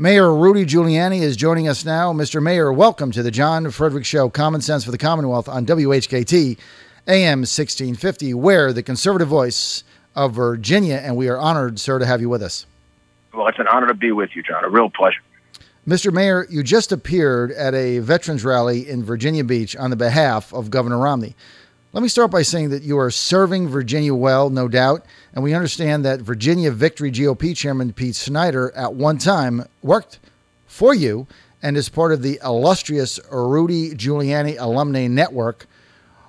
Mayor Rudy Giuliani is joining us now. Mr. Mayor, welcome to the John Fredericks Show, Common Sense for the Commonwealth on WHKT, AM 1650, where the conservative voice of Virginia, and we are honored, sir, to have you with us. Well, it's an honor to be with you, John. A real pleasure. Mr. Mayor, you just appeared at a veterans rally in Virginia Beach on the behalf of Governor Romney. Let me start by saying that you are serving Virginia well, no doubt, and we understand that Virginia Victory GOP Chairman Pete Snyder at one time worked for you and is part of the illustrious Rudy Giuliani Alumni Network.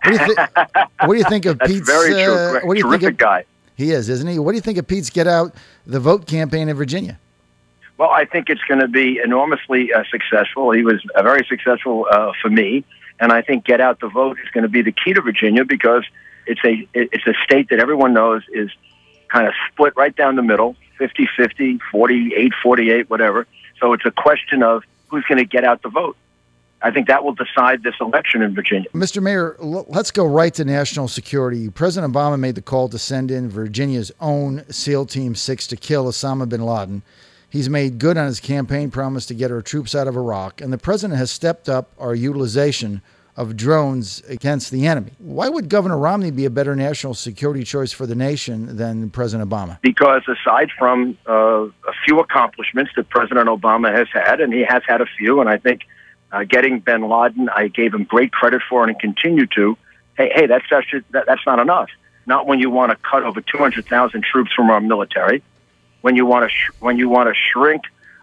What do you think of That's Pete's? Very true. What do you Terrific think of, guy. He is, isn't he? What do you think of Pete's Get Out the Vote campaign in Virginia? Well, I think it's going to be enormously successful. He was very successful for me. And I think Get Out the Vote is going to be the key to Virginia because it's a state that everyone knows is kind of split right down the middle, 50-50, 48-48, whatever. So it's a question of who's going to get out the vote. I think that will decide this election in Virginia. Mr. Mayor, let's go right to national security. President Obama made the call to send in Virginia's own SEAL Team 6 to kill Osama bin Laden. He's made good on his campaign promise to get our troops out of Iraq, and the president has stepped up our utilization of drones against the enemy. Why would Governor Romney be a better national security choice for the nation than President Obama? Because aside from a few accomplishments that President Obama has had, and he has had a few, and I think getting bin Laden, I gave him great credit for and continue to, hey, that's not enough. Not when you want to cut over 200,000 troops from our military. When you want to shrink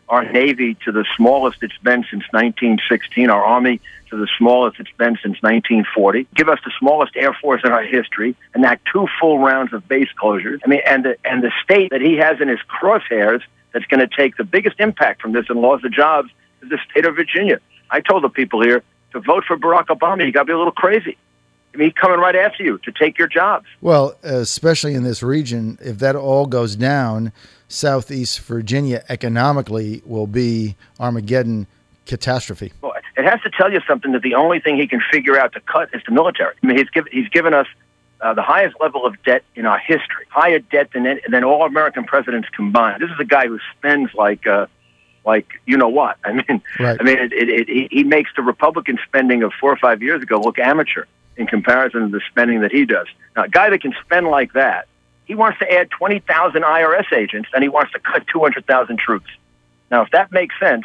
our Navy to the smallest it's been since 1916, our Army to the smallest it's been since 1940, give us the smallest Air Force in our history, enact 2 full rounds of base closures. I mean, and the state that he has in his crosshairs that's going to take the biggest impact from this and loss of jobs is the state of Virginia. I told the people here to vote for Barack Obama. You got to be a little crazy. I mean, he's coming right after you to take your jobs. Well, especially in this region, if that all goes down, Southeast Virginia economically will be Armageddon catastrophe. Well, it has to tell you something that the only thing he can figure out to cut is the military. I mean, he's given us the highest level of debt in our history, higher debt than all American presidents combined. This is a guy who spends like you know what. I mean, right. I mean, he makes the Republican spending of 4 or 5 years ago look amateur in comparison to the spending that he does. Now, a guy that can spend like that, he wants to add 20,000 IRS agents, and he wants to cut 200,000 troops. Now, if that makes sense,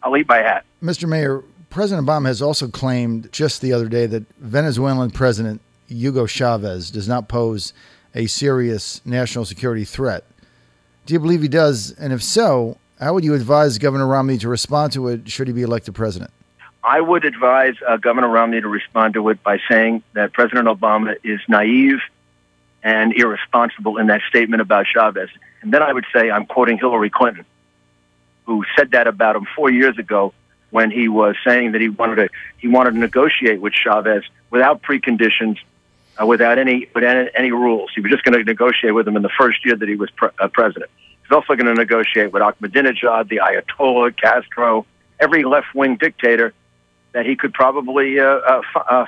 I'll eat my hat. Mr. Mayor, President Obama has also claimed just the other day that Venezuelan President Hugo Chavez does not pose a serious national security threat. Do you believe he does? And if so, how would you advise Governor Romney to respond to it should he be elected president? I would advise Governor Romney to respond to it by saying that President Obama is naive and irresponsible in that statement about Chavez. And then I would say I'm quoting Hillary Clinton, who said that about him 4 years ago when he was saying that he wanted to negotiate with Chavez without preconditions, without any rules. He was just going to negotiate with him in the first year that he was president. He's also going to negotiate with Ahmadinejad, the Ayatollah, Castro, every left-wing dictator that he could probably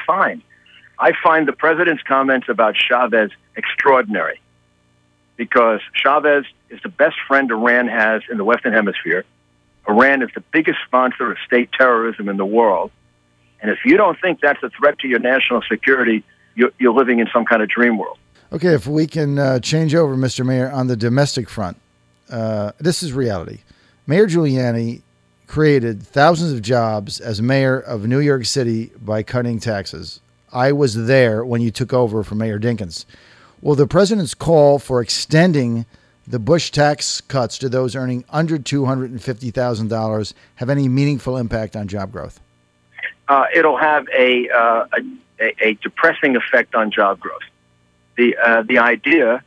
find. I find the president's comments about Chavez extraordinary because Chavez is the best friend Iran has in the Western Hemisphere. Iran is the biggest sponsor of state terrorism in the world. And if you don't think that's a threat to your national security, you're living in some kind of dream world. Okay, if we can change over, Mr. Mayor, on the domestic front. This is reality. Mayor Giuliani created thousands of jobs as mayor of New York City by cutting taxes. I was there when you took over for Mayor Dinkins. Will the president's call for extending the Bush tax cuts to those earning under $250,000 have any meaningful impact on job growth? It'll have a depressing effect on job growth. The idea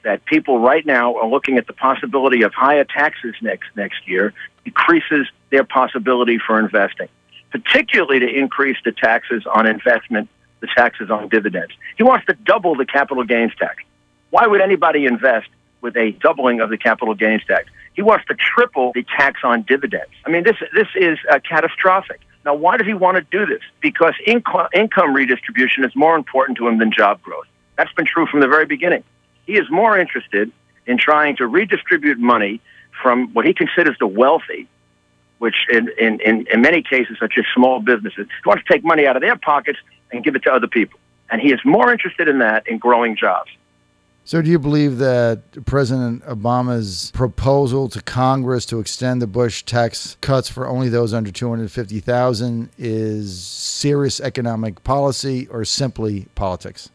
that people right now are looking at the possibility of higher taxes next year increases their possibility for investing, particularly to increase the taxes on investment, the taxes on dividends. He wants to double the capital gains tax. Why would anybody invest with a doubling of the capital gains tax? He wants to triple the tax on dividends. I mean, this is catastrophic. Now, why does he want to do this? Because income redistribution is more important to him than job growth. That's been true from the very beginning. He is more interested in trying to redistribute money from what he considers the wealthy, which in many cases are just small businesses. He wants to take money out of their pockets and give it to other people. And he is more interested in that, in growing jobs. So do you believe that President Obama's proposal to Congress to extend the Bush tax cuts for only those under $250,000 is serious economic policy or simply politics?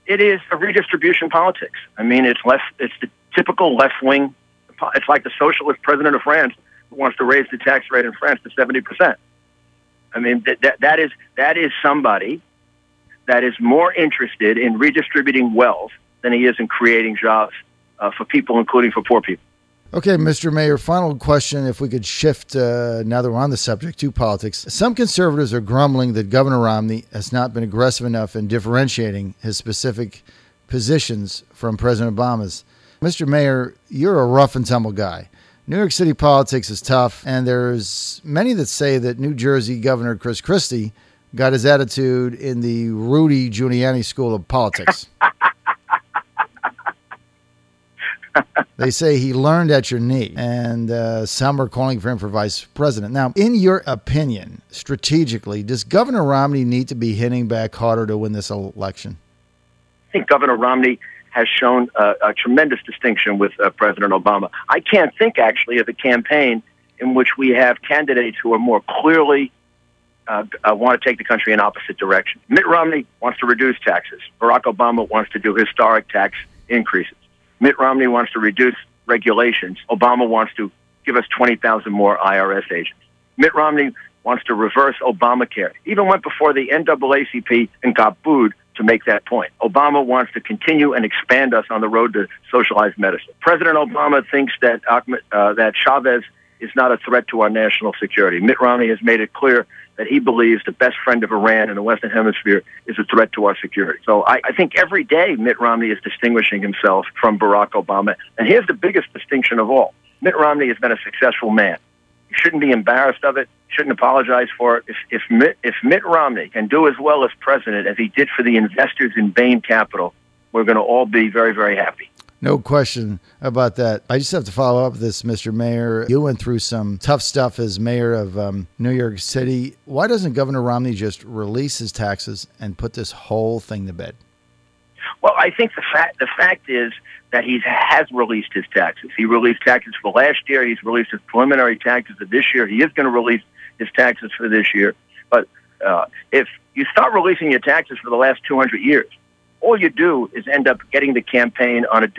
It is a redistribution politics. I mean, it's the typical left-wing. It's like the socialist president of France who wants to raise the tax rate in France to 70%. I mean, that is somebody that is more interested in redistributing wealth than he is in creating jobs for people, including for poor people. Okay, Mr. Mayor, final question, if we could shift, now that we're on the subject, to politics. Some conservatives are grumbling that Governor Romney has not been aggressive enough in differentiating his specific positions from President Obama's. Mr. Mayor, you're a rough and tumble guy. New York City politics is tough, and there's many that say that New Jersey Governor Chris Christie got his attitude in the Rudy Giuliani School of Politics. They say he learned at your knee, and some are calling for him for vice president. Now, in your opinion, strategically, does Governor Romney need to be hitting back harder to win this election? I think Governor Romney has shown a tremendous distinction with President Obama. I can't think, actually, of a campaign in which we have candidates who are more clearly want to take the country in opposite directions. Mitt Romney wants to reduce taxes. Barack Obama wants to do historic tax increases. Mitt Romney wants to reduce regulations. Obama wants to give us 20,000 more IRS agents. Mitt Romney wants to reverse Obamacare. Even went before the NAACP and got booed to make that point. Obama wants to continue and expand us on the road to socialized medicine. President Obama thinks that that Chavez is not a threat to our national security. Mitt Romney has made it clear that he believes the best friend of Iran in the Western Hemisphere is a threat to our security. So I think every day Mitt Romney is distinguishing himself from Barack Obama. And here's the biggest distinction of all. Mitt Romney has been a successful man. He shouldn't be embarrassed of it, shouldn't apologize for it. If Mitt Romney can do as well as president as he did for the investors in Bain Capital, we're going to all be very, very happy. No question about that. I just have to follow up this, Mr. Mayor. You went through some tough stuff as mayor of New York City. Why doesn't Governor Romney just release his taxes and put this whole thing to bed? Well, I think the fact is that he has released his taxes. He released taxes for last year. He's released his preliminary taxes for this year. He is going to release his taxes for this year. But if you start releasing your taxes for the last 200 years, all you do is end up getting the campaign on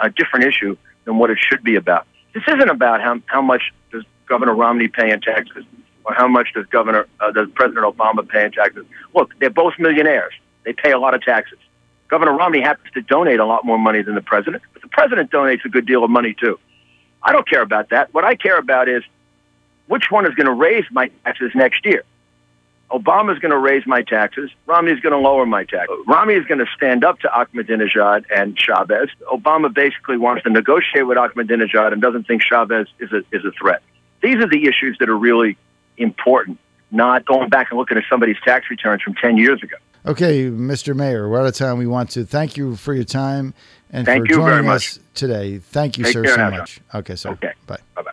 a different issue than what it should be about. This isn't about how much does Governor Romney pay in taxes or how much does President Obama pay in taxes. Look, they're both millionaires. They pay a lot of taxes. Governor Romney happens to donate a lot more money than the president, but the president donates a good deal of money too. I don't care about that. What I care about is which one is going to raise my taxes next year. Obama's going to raise my taxes. Romney's going to lower my taxes. Romney is going to stand up to Ahmadinejad and Chavez. Obama basically wants to negotiate with Ahmadinejad and doesn't think Chavez is a threat. These are the issues that are really important, not going back and looking at somebody's tax returns from 10 years ago. Okay, Mr. Mayor, we're out of time. We want to thank you for your time and thank for you joining very us much today. Thank you, Take sir, care so now, much. Okay, sir. Okay. Bye. Bye-bye.